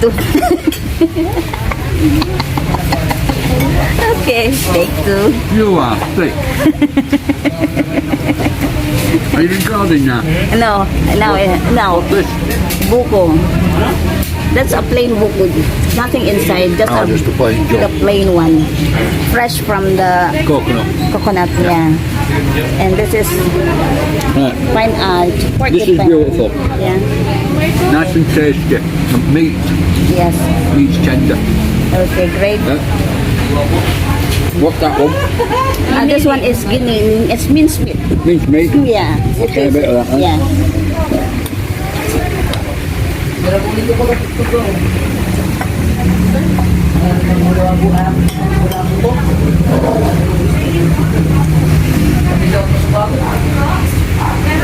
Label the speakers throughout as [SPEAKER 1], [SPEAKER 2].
[SPEAKER 1] two. Okay, take two.
[SPEAKER 2] You are thick. Are you recording now?
[SPEAKER 1] No, no.
[SPEAKER 2] This?
[SPEAKER 1] Buko. That's a plain buko. Nothing inside, just,
[SPEAKER 2] Just a plain
[SPEAKER 1] the
[SPEAKER 2] job.
[SPEAKER 1] plain one. Fresh from the
[SPEAKER 2] Coconut.
[SPEAKER 1] coconut, yeah. And this is
[SPEAKER 2] Right.
[SPEAKER 1] fine, pork
[SPEAKER 2] This
[SPEAKER 1] with
[SPEAKER 2] is
[SPEAKER 1] fine.
[SPEAKER 2] beautiful.
[SPEAKER 1] Yeah,
[SPEAKER 2] Nice and tasty. And meat.
[SPEAKER 1] yes.
[SPEAKER 2] Meat's tender.
[SPEAKER 1] Okay, great.
[SPEAKER 2] What's that one?
[SPEAKER 1] This one is guinea, it's minced meat.
[SPEAKER 2] Minced meat.
[SPEAKER 1] Yeah. it
[SPEAKER 2] Okay, a
[SPEAKER 1] is-
[SPEAKER 2] bit of that, huh?
[SPEAKER 1] Yeah.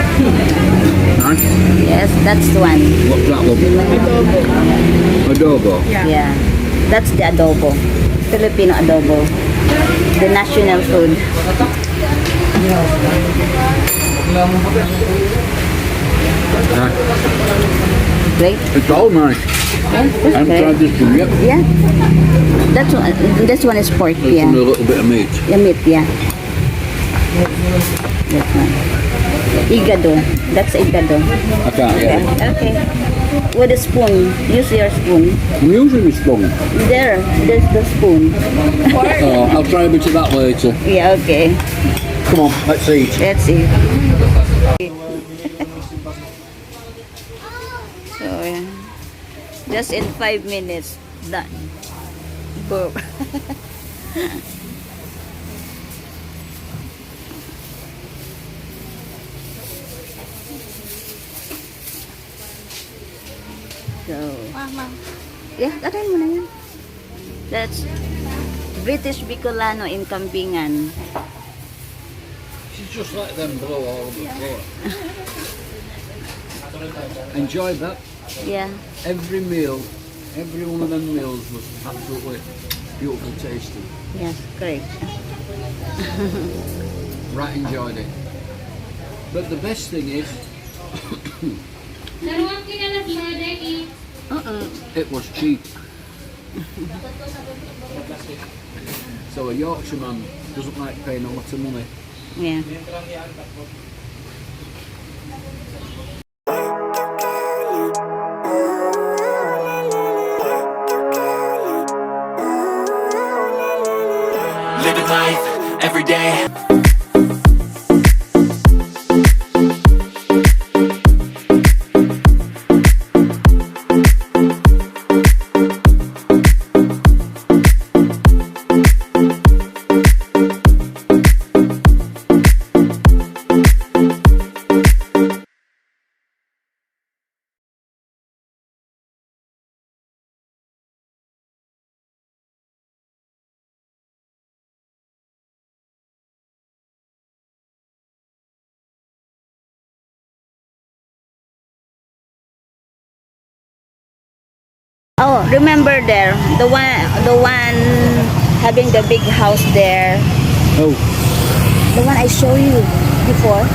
[SPEAKER 2] Nice.
[SPEAKER 1] Yes, that's the one.
[SPEAKER 2] What's that one? Adobo.
[SPEAKER 1] Yeah. That's the adobo. Filipino adobo. The national food.
[SPEAKER 2] Nice.
[SPEAKER 1] Great.
[SPEAKER 2] It's all nice.
[SPEAKER 1] Yeah,
[SPEAKER 2] I
[SPEAKER 1] that's
[SPEAKER 2] haven't
[SPEAKER 1] great.
[SPEAKER 2] tried this one yet.
[SPEAKER 1] Yeah. This one is pork,
[SPEAKER 2] This
[SPEAKER 1] yeah.
[SPEAKER 2] one with a little bit of meat.
[SPEAKER 1] The meat, yeah. That one. Igado. That's igado.
[SPEAKER 2] I can't get it.
[SPEAKER 1] Okay. With a spoon. Use your spoon.
[SPEAKER 2] I'm using this spoon.
[SPEAKER 1] There's the spoon.
[SPEAKER 2] Oh, I'll try a bit of that later.
[SPEAKER 1] Yeah, okay.
[SPEAKER 2] Come on, let's eat.
[SPEAKER 1] Let's see. So, yeah. Just in 5 minutes, done. Boom. So, yeah, tatayin mo na yan. That's British Bicolano in Kambingan.
[SPEAKER 2] She's just let them blow all over the floor. Enjoy that.
[SPEAKER 1] Yeah.
[SPEAKER 2] Every meal, every one of them meals was absolutely beautiful tasting.
[SPEAKER 1] Yes, great.
[SPEAKER 2] Right, enjoyed it. But the best thing is, it was cheap. So a Yorkshireman doesn't like paying a lot of money.
[SPEAKER 1] Yeah.
[SPEAKER 3] Living life every day.
[SPEAKER 1] Oh, remember there, the one having the big house there,
[SPEAKER 2] Oh,
[SPEAKER 1] the one I showed you before.